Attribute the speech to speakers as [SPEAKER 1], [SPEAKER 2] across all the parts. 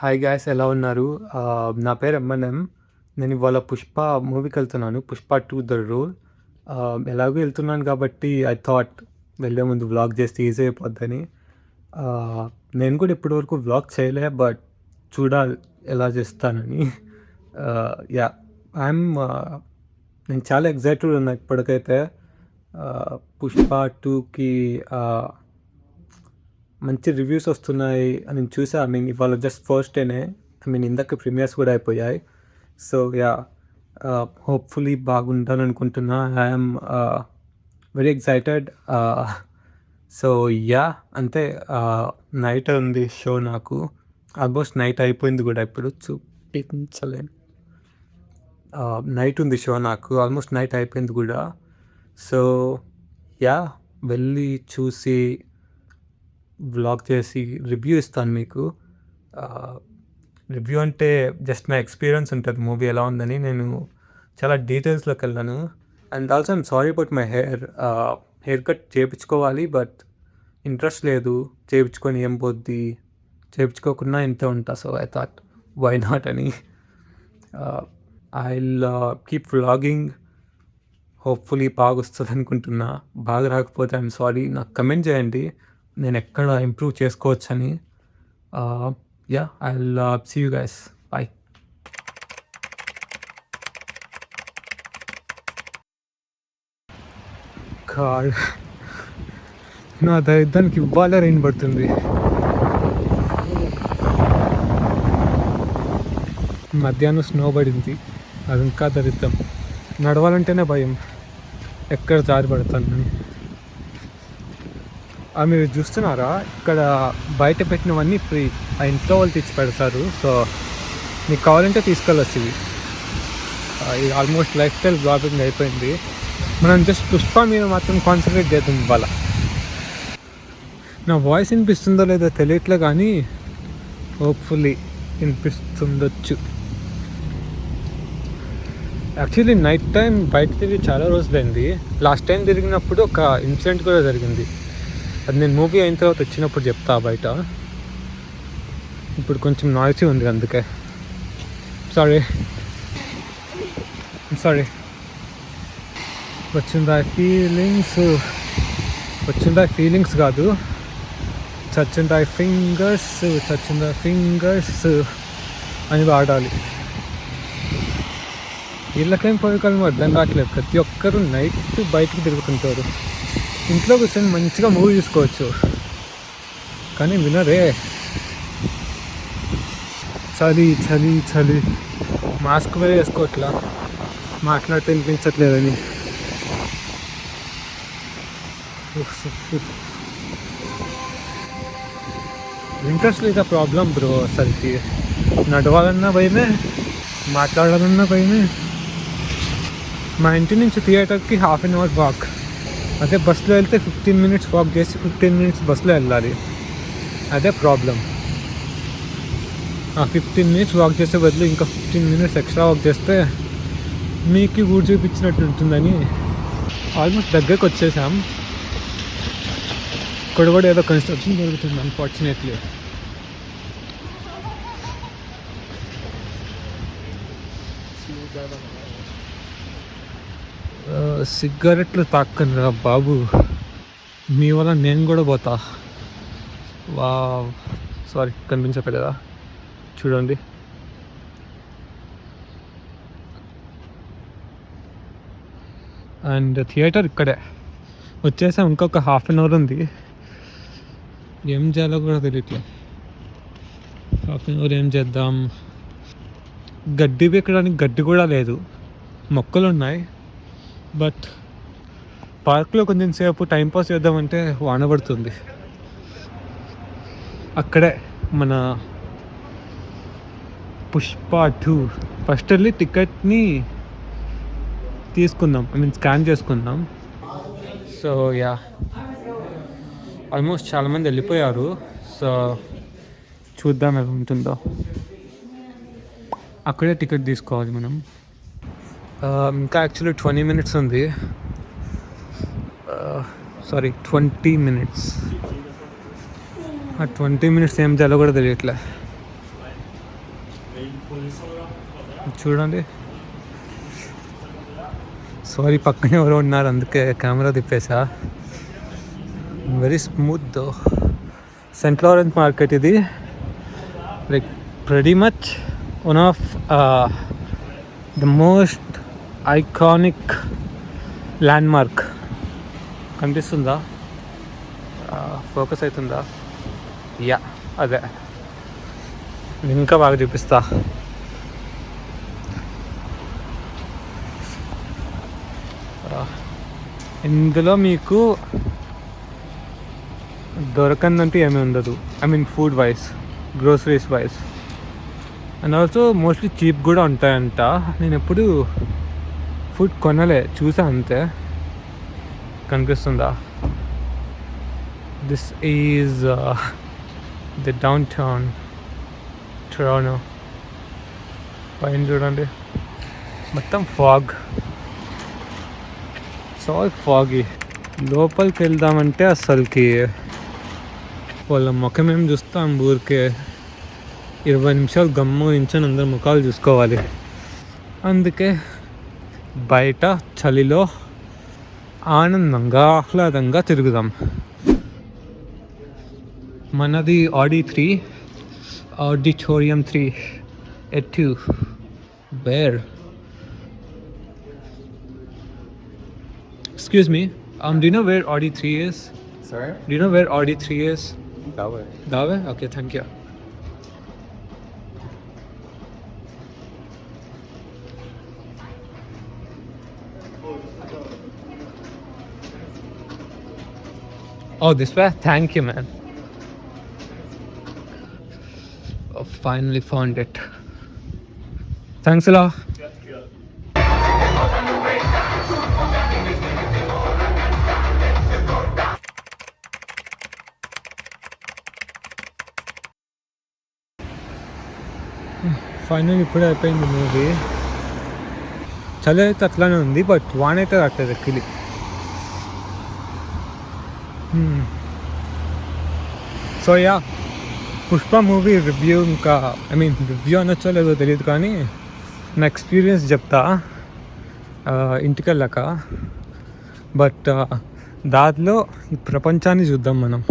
[SPEAKER 1] Hi guys ఎలా ఉన్నారు? నా పేరు ఎంఎన్ఎం. నేను ఇవాళ 'పుష్ప' మూవీకెళ్తున్నాను. 'Pushpa 2 the rule'. ఎలాగో ఎళ్తున్నాను కాబట్టి ఐ థాట్ వెళ్ళే ముందు వ్లాగ్ చేస్తే ఈజీ అయిపోద్దని. ఆహ్, నేను కూడా ఇప్పటివరకు వ్లాగ్ చేయలే. బట్ చూడాలి ఎలా చేస్తానని. యాహ్! ఐయామ్ నేను చాలా ఎక్సైటెడ్ ఉన్నా ఇప్పటికైతే. 'పుష్ప 2కి' మంచి రివ్యూస్ వస్తున్నాయి అని నేను చూసా. ఐ మీన్ ఇవాళ జస్ట్ ఫస్ట్ డేనే. ఐ మీన్ ఇందాక ప్రీమియర్స్ కూడా అయిపోయాయి. So yeah! హోప్‌ఫుల్లీ బాగుండాలనుకుంటున్నా. I'm very excited. So yeah! అంతే. నైట్ ఉంది షో నాకు. ఆల్మోస్ట్ నైట్ అయిపోయింది కూడా ఇప్పుడు చూపించలేను. నైట్ ఉంది షో నాకు. ఆల్మోస్ట్ నైట్ అయిపోయింది కూడా. So yeah! వెళ్ళి చూసి వ్లాగ్ చేసి రివ్యూ ఇస్తాను మీకు. రివ్యూ అంటే జస్ట్ నా ఎక్స్‌పీరియన్స్ ఉంటది మూవీ ఎలా ఉందని. నేను చాలా డీటెయిల్స్‌లోకి వెళ్ళను. And also I'm sorry about my hair. Haircut చేపించుకోవాలి. బట్ ఇంట్రెస్ట్ లేదు. చేపించుకొని ఏం పోద్ది? చేపించుకోకున్నా ఇంతే ఉంటా. So I thought why not అని. I will keep vlogging. Hopefully బాగొస్తదనుకుంటున్నా. బాగా రాకపోతే ఐయామ్ సారీ. నాకు కమెంట్ చేయండి. నేను ఎక్కడ ఇంప్రూవ్ చేసుకోవచ్చని. Yeah! I will see you guys. Bye. God నా దరిద్రానికి ఇవ్వాళే రైన్ పడుతుంది. మధ్యాహ్నం స్నో పడింది. అది ఇంకా దరిద్రం. నడవాలంటేనే భయం. ఎక్కడ జారి పడతానని. మీరు చూస్తున్నారా? ఇక్కడ బయట పెట్టినవన్నీ ఫ్రీ. ఆ ఇంట్లో వాళ్ళు తెచ్చి పెడతారు. సో మీకు కావాలంటే తీసుకెళ్ళొచ్చు ఇవి. ఇది ఆల్మోస్ట్ లైఫ్ స్టైల్ బ్లాగింగ్ అయిపోయింది. మనం జస్ట్ 'పుష్ప' మీద మాత్రం కాన్సన్ట్రేట్ చేద్దాం ఇవాళ. నా వాయిస్ వినిపిస్తుందో లేదో తెలియట్లే కానీ హోప్‌ఫుల్లీ వినిపిస్తుండొచ్చు. యాక్చువల్లీ నైట్ టైం బయట తిరిగి చాలా రోజులైంది. లాస్ట్ టైం తిరిగినప్పుడు ఒక ఇన్సిడెంట్ కూడా జరిగింది. అది నేను మూవీ అయిన తర్వాత వచ్చినప్పుడు చెప్తా బయట. ఇప్పుడు కొంచెం నాయిసీ ఉంది అందుకే. సారీ. వచ్చిందా ఫీలింగ్స్ కాదు, చచ్చిందా ఫింగర్స్ అని వాడాలి. వీళ్ళకేం పోయికాలం అర్థం కావట్లేదు. ప్రతి ఒక్కరు నైట్ బయటకు తిరుగుతుంటారు. ఇంట్లో కూర్చొని మంచిగా మూవీ చూసుకోవచ్చు కానీ వినరే. చలి మాస్క్ వేరే వేసుకోవట్లా, మాట్లాడితే వినిపించట్లేదని. ఇంట్రెస్ట్ లేదా ప్రాబ్లం బ్రో. అసలుకి నడవాలన్నా భయమే, మాట్లాడాలన్నా భయమే. మా ఇంటి నుంచి థియేటర్కి 1/2 అవర్ వాక్. అదే బస్సులో వెళ్తే 15 మినిట్స్ వాక్ చేసి 15 మినిట్స్ బస్సులో వెళ్ళాలి. అదే ప్రాబ్లం. ఆ 15 మినిట్స్ వాక్ చేసే బదులు ఇంకా 15 మినిట్స్ ఎక్స్ట్రా వాక్ చేస్తే మీకు ఊరు చూపించినట్టు ఉంటుందని. ఆల్మోస్ట్ దగ్గరకు వచ్చేసాం. ఇక్కడ కూడా ఏదో కన్స్ట్రక్షన్ జరుగుతుంది అన్ఫార్చునేట్లీ. సిగరెట్లు తాక్కనరా బాబు, మీ వల్ల నేను కూడా పోతా. సారీ కనిపించట్లేదా? చూడండి. అండ్ థియేటర్ ఇక్కడే వచ్చేసాం. ఇంకొక 1/2 అవర్ ఉంది. ఏం చేయాలో కూడా తెలియట్లేదు. 1/2 అవర్ ఏం చేద్దాం? గడ్డి పీకడానికి గడ్డి కూడా లేదు. మొక్కలు ఉన్నాయి బట్ పార్క్లో కొంచెం సేపు టైంపాస్ చేద్దామంటే వాన పడుతుంది. అక్కడే మన 'పుష్ప 2' ఫస్ట్ వెళ్ళి టికెట్ని తీసుకుందాం. ఐ మీన్ స్కాన్ చేసుకుందాం. సో యా, ఆల్మోస్ట్ చాలామంది వెళ్ళిపోయారు. సో చూద్దాం ఎలా ఉంటుందో. అక్కడే టికెట్ తీసుకోవాలి మనం. ఇంకా యాక్చువల్లీ 20 మినిట్స్ ఉంది. 20 మినిట్స్. ఆ 20 మినిట్స్ ఏం చేయాలో కూడా తెలియట్లే. చూడండి. సారీ, పక్కన ఎవరో ఉన్నారు అందుకే కెమెరా తిప్పేసా. వెరీ స్మూత్ దో. సెంట్ లారెన్స్ మార్కెట్ ఇది. Like pretty much one of the most iconic landmark. కనిపిస్తుందా? ఫోకస్ అవుతుందా? యా, అదే. ఇంకా బాగా చూపిస్తా. ఇందులో మీకు దొరకందంటే ఏమీ ఉండదు. I mean food wise, groceries wise, and also mostly cheap కూడా ఉంటాయంట. నేను ఎప్పుడు ఫుడ్ కొనలే, చూసా అంతే. కనిపిస్తుందా? This is the down town Toronto. పైన చూడండి, మొత్తం ఫాగ్, ఆల్ ఫాగీ. లోపలికి వెళ్దామంటే అసలుకి వాళ్ళ ముఖం ఏం చూస్తాం, ఊరికే 20 నిమిషాలు గమ్ము ఇంచని అందరు ముఖాలు చూసుకోవాలి. అందుకే బయట చలిలో ఆనందంగా ఆహ్లాదంగా తిరుగుదాం. మనది ఆడిటోరియం 3 ఎటు wear. Excuse me, do you know where Audi 3 is?
[SPEAKER 2] Sorry?
[SPEAKER 1] Do you know where Audi 3 is?
[SPEAKER 2] That way.
[SPEAKER 1] That way? Okay, thank you. Oh, this way? Thank you, man. Oh, finally found it. Thanks a lot. Final ఇప్పుడే అయిపోయింది movie. చలి అయితే అట్లానే ఉంది, but వాన్ అయితే రావట్లేదు ఎక్కిలి. So yeah, Pushpa movie review ఇంకా, ఐ మీన్ రివ్యూ అనొచ్చో లేదో తెలియదు కానీ నా ఎక్స్పీరియన్స్ చెప్తా ఇంటికి వెళ్ళాక. బట్ దాంట్లో ఈ ప్రపంచాన్ని చూద్దాం మనం.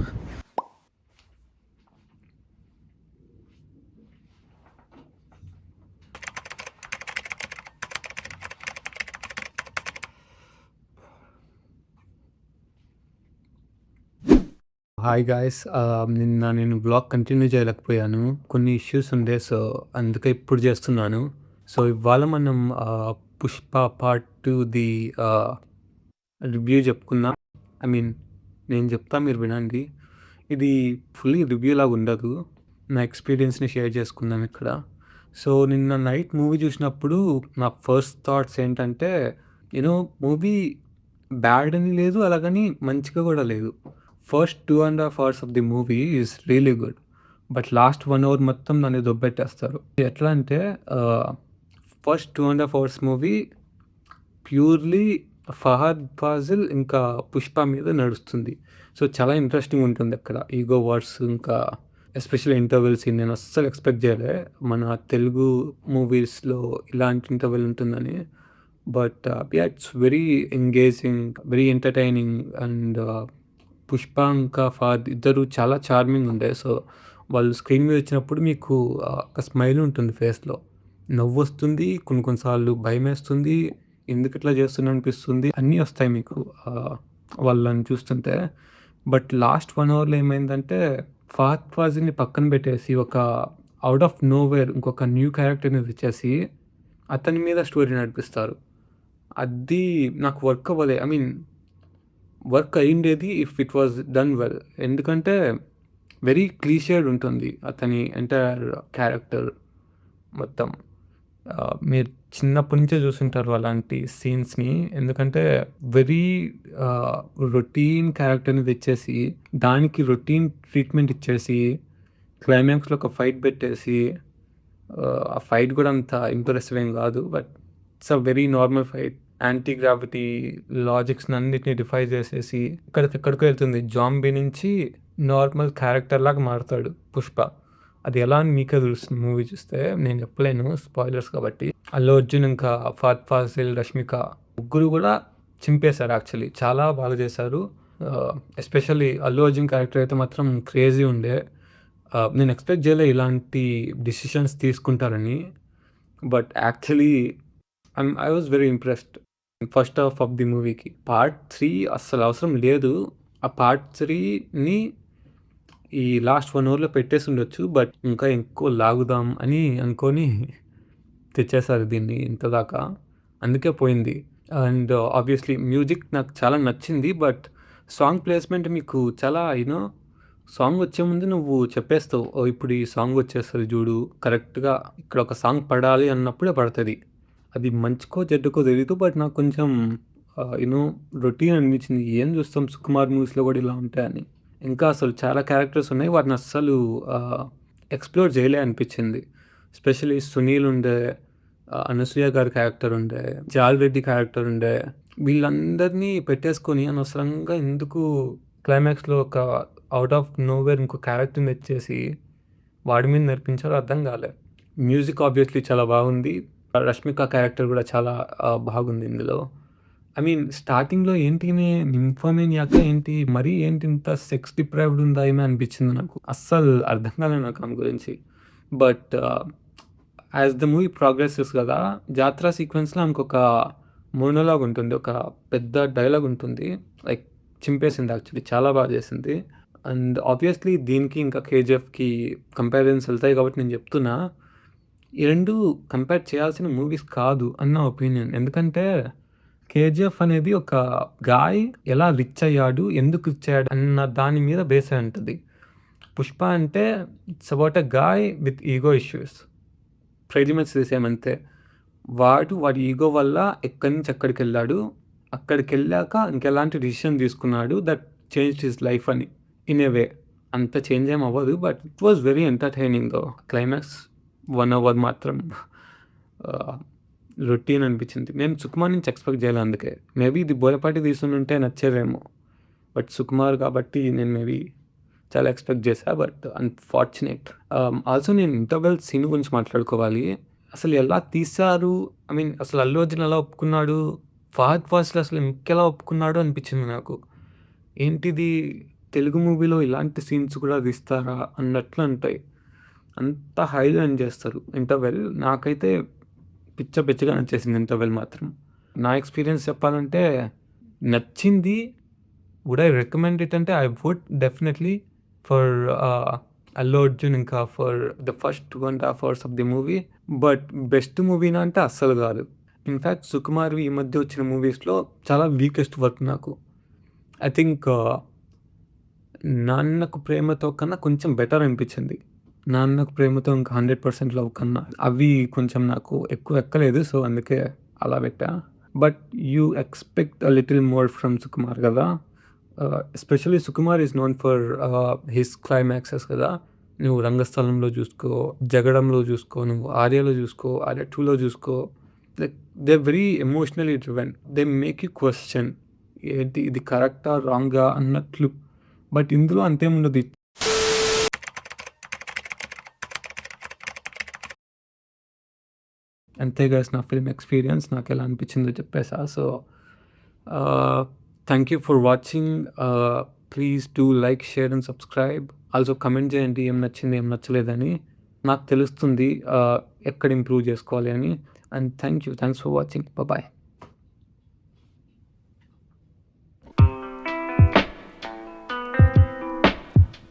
[SPEAKER 1] హాయ్ గాయస్, నిన్న నేను బ్లాగ్ కంటిన్యూ చేయలేకపోయాను, కొన్ని ఇష్యూస్ ఉండే. సో అందుకే ఇప్పుడు చేస్తున్నాను. సో ఇవాళ మనం పుష్ప పార్ట్ 2ది రివ్యూ చెప్పుకుందాం. ఐ మీన్ నేను చెప్తా, మీరు వినండి. ఇది ఫుల్లీ రివ్యూ లాగా ఉండదు, నా ఎక్స్పీరియన్స్ని షేర్ చేసుకుందాం ఇక్కడ. సో నిన్న నైట్ మూవీ చూసినప్పుడు నా ఫస్ట్ థాట్స్ ఏంటంటే, యూనో మూవీ బ్యాడ్ అని లేదు, అలాగని మంచిగా కూడా లేదు. First 2.5 hours of the movie is really good, but last 1 hour మొత్తం దాన్ని దొబ్బెట్టేస్తారు. ఎట్లా అంటే first 2.5 hours movie purely Fahadh Faasil ఇంకా పుష్ప మీద నడుస్తుంది. సో చాలా ఇంట్రెస్టింగ్ ఉంటుంది అక్కడ. ఈగో వార్స్, ఇంకా ఎస్పెషల్లీ ఇంటర్వెల్ సీన్ నేను అస్సలు ఎక్స్పెక్ట్ చేయలే మన తెలుగు మూవీస్లో ఇలాంటి ఇంటర్వెల్ ఉంటుందని. But it's very engaging, very entertaining. And Pushpa ఇంకా ఫహద్ ఇద్దరు చాలా చార్మింగ్ ఉండే. సో వాళ్ళు స్క్రీన్ మీద వచ్చినప్పుడు మీకు ఒక స్మైల్ ఉంటుంది ఫేస్లో, నవ్వు వస్తుంది, కొన్నిసార్లు భయం వేస్తుంది, ఎందుకు ఇట్లా చేస్తున్నా అనిపిస్తుంది, అన్నీ వస్తాయి మీకు వాళ్ళని చూస్తుంటే. బట్ లాస్ట్ 1 hourలో ఏమైందంటే, ఫహద్ ఫాజిల్ని పక్కన పెట్టేసి ఒక అవుట్ ఆఫ్ నోవేర్ ఇంకొక న్యూ క్యారెక్టర్ని తెచ్చేసి అతని మీద స్టోరీ నడిపిస్తారు. అది నాకు వర్క్ అవ్వలే. ఐ మీన్ వర్క్ అయ్యిండేది if it was done well. ఎందుకంటే వెరీ క్లీషేడ్ ఉంటుంది అతని ఎంటైర్ క్యారెక్టర్ మొత్తం. మీరు చిన్నప్పటి నుంచే చూసుంటారు అలాంటి సీన్స్ని. ఎందుకంటే వెరీ రొటీన్ క్యారెక్టర్ని తెచ్చేసి దానికి రొటీన్ ట్రీట్మెంట్ ఇచ్చేసి క్లైమాక్స్లో ఒక ఫైట్ పెట్టేసి, ఆ ఫైట్ కూడా అంత ఇంప్రెసివ్ ఏం కాదు, but it's a very normal fight. Anti gravity logics అన్నిటిని డిఫై చేసేసి ఎక్కడికో వెళ్తుంది. జాంబీ నుంచి నార్మల్ క్యారెక్టర్ లాగా మారుతాడు పుష్ప. అది ఎలా అని మీకే తెలుస్తుంది మూవీ చూస్తే. నేను చెప్పలేను స్పాయిలర్స్ కాబట్టి. అల్లు అర్జున్ ఇంకా ఫహద్ ఫాసిల్, రష్మిక ముగ్గురు గూడా చింపేశారు యాక్చువల్లీ. చాలా బాగా చేశారు. ఎస్పెషల్లీ అల్లు అర్జున్ క్యారెక్టర్ అయితే మాత్రం క్రేజీ ఉండే. నేను ఎక్స్‌పెక్ట్ జేయలే ఇలాంటి డెసిషన్స్ తీసుకుంటారని. But actually I was very impressed first half of the మూవీకి. పార్ట్ 3 అస్సలు అవసరం లేదు. ఆ పార్ట్ 3ని ఈ లాస్ట్ 1 అవర్‌లో పెట్టేసుండొచ్చు. బట్ ఇంకా ఎక్కువ లాగుదాం అని అనుకోని తెచ్చేసారు దీన్ని ఇంతదాకా. అందుకే పోయింది. అండ్ ఆబ్వియస్‌లీ మ్యూజిక్ నాకు చాలా నచ్చింది. బట్ సాంగ్ ప్లేస్‌మెంట్ మీకు చాలా సాంగ్ వచ్చే ముందు నువ్వు చెప్పేస్తావు. ఓహ్! ఇప్పుడు ఈ సాంగ్ వచ్చేస్తది జూడు. కరెక్ట్‌గా ఇక్కడ ఒక సాంగ్ పడాలి అన్నప్పుడే పడతది. అది మంచికో చెడ్డకో తెలీదు. బట్ నాకు కొంచెం రొటీన్ అనిపించింది. ఏం చూస్తాం సుకుమార్ మూవీస్‌లో కూడా ఇలా ఉంటాయని. ఇంకా అసలు చాలా క్యారెక్టర్స్ ఉన్నాయి. వాటిని అస్సలు ఎక్స్‌ప్లోర్ చేయలే అనిపించింది. ఎస్పెషల్లీ సునీల్ ఉండే, అనసూయ గారి క్యారెక్టర్ ఉండే, జాల్ రెడ్డి క్యారెక్టర్ ఉండే. వీళ్ళందరినీ పెట్టేసుకొని అనవసరంగా ఎందుకు క్లైమాక్స్‌లో ఒక ఔట్ ఆఫ్ నోవేర్ ఇంకో క్యారెక్టర్‌ని తెచ్చేసి వాడి మీద నేర్పించారో అర్థం కాలే. మ్యూజిక్ ఆబ్వియస్‌లీ చాలా బాగుంది. రష్మిక క్యారెక్టర్ కూడా చాలా బాగుంది ఇందులో. ఐ మీన్ స్టార్టింగ్‌లో ఏంటి ఈమె నింఫోమేనియాక ఏంటి మరీ ఏంటి ఇంత సెక్స్ డిప్రైవ్డ్ ఉందా ఈమె అనిపించింది నాకు. అస్సలు అర్థం కాలేదు నాకు ఆమె గురించి. But as the movie progresses కదా, జాత్ర సీక్వెన్స్‌లో ఆమెకొక మోనోలాగ్ ఉంటుంది. ఒక పెద్ద డైలాగ్ ఉంటుంది. లైక్ చింపేసింది యాక్చువల్లీ. చాలా బాగా చేసింది. అండ్ ఆబ్వియస్‌లీ దీనికి ఇంకా 'కేజీఎఫ్‌కి' కంపారిజన్స్ ఎళ్తాయి కాబట్టి నేను చెప్తున్నా. ఈ 2 కంపేర్ చేయాల్సిన మూవీస్ కాదు అని నా ఒపీనియన్. ఎందుకంటే 'కేజీఎఫ్' అనేది ఒక గాయ్ ఎలా రిచ్ అయ్యాడు, ఎందుకు రిచ్ అయ్యాడు అన్న దాని మీద బేస్ అయి ఉంటది. 'పుష్ప' అంటే it's about a guy with ego issues. Pretty much the same అంతే. వాడి ఈగో వల్ల ఎక్కడి నుంచి ఎక్కడికెళ్ళాడు. అక్కడికెళ్ళాక ఇంకెలాంటి డెసిషన్ తీసుకున్నాడు దట్ చేంజ్డ్ హిస్ లైఫ్ అని ఇన్ ఎ వే. అంత చేంజ్ ఏమి అవ్వదు. But it was very entertaining though. Climax 1 hour మాత్రం రొటీన్ అనిపించింది. నేను 'సుకుమార్' నుంచి ఎక్స్‌పెక్ట్ చేయలే అందుకే. మేబీ ఇది బోయపాటి తీసుండుంటే నచ్చేదేమో. బట్ 'సుకుమార్' కాబట్టి నేను మేబీ చాలా ఎక్స్‌పెక్ట్ చేశా. But unfortunate. ఆల్సో నేను ఇంటర్వెల్ సీన్ గురించి మాట్లాడుకోవాలి. అసలు ఎలా తీశారు? ఐ మీన్ అసలు అల్లు అర్జున్ ఎలా ఒప్పుకున్నాడు? ఫహద్ ఫాసిల్ అసలు ఇంకెలా ఒప్పుకున్నాడు అనిపించింది నాకు. ఏంటిది తెలుగు మూవీలో ఇలాంటి సీన్స్ కూడా తీస్తారా అన్నట్లు ఉంటాయి. అంత హైలో ఎండ్ చేస్తారు ఇంటర్వెల్. నాకైతే పిచ్చగా నచ్చేసింది ఇంటర్వెల్ మాత్రం. నా ఎక్స్‌పీరియన్స్ చెప్పాలంటే నచ్చింది. వుడ్ ఐ రికమెండ్ ఇట్ అంటే I would definitely for Allu Arjun ఇంకా for the first 2.5 hours of the movie. But best మూవీనా అంటే అస్సలు కాదు. ఇన్‌ఫాక్ట్ 'సుకుమార్‌వి' ఈ మధ్య వచ్చిన మూవీస్‌లో చాలా వీకెస్ట్ వర్క్ నాకు. ఐ థింక్ 'నాన్నకు ప్రేమతో' కన్నా కొంచెం బెటర్ అనిపించింది. 'నాన్నకు ప్రేమతో' ఇంకా 100% లవ్ కన్నా అవి కొంచెం నాకు ఎక్కువ ఎక్కలేదు. సో, అందుకే అలా పెట్టా. But you expect a little more from Sukumar కదా! Especially Sukumar is known for his climaxes కదా! నువ్వు 'రంగస్థలంలో' చూసుకో, 'జగడంలో' చూసుకో, నువ్వు 'ఆర్యలో' చూసుకో, 'ఆర్య 2లో' చూసుకో. Like they are very emotionally driven. They make you question ఏంటి ఇది కరెక్టా? రాంగా? అన్నట్లు. బట్ ఇందులో అంతేముండదు. అంతే గైస్ నా ఫిల్మ్ ఎక్స్‌పీరియన్స్ నాకెలా అనిపించిందో చెప్పేసా. So, thank you for watching. Please do like, share and subscribe. Also comment చేయండి ఏం నచ్చింది, ఏం నచ్చలేదని. నాకు తెలుస్తుంది ఎక్కడ ఇంప్రూవ్ చేసుకోవాలి అని. And thanks for watching. Bye.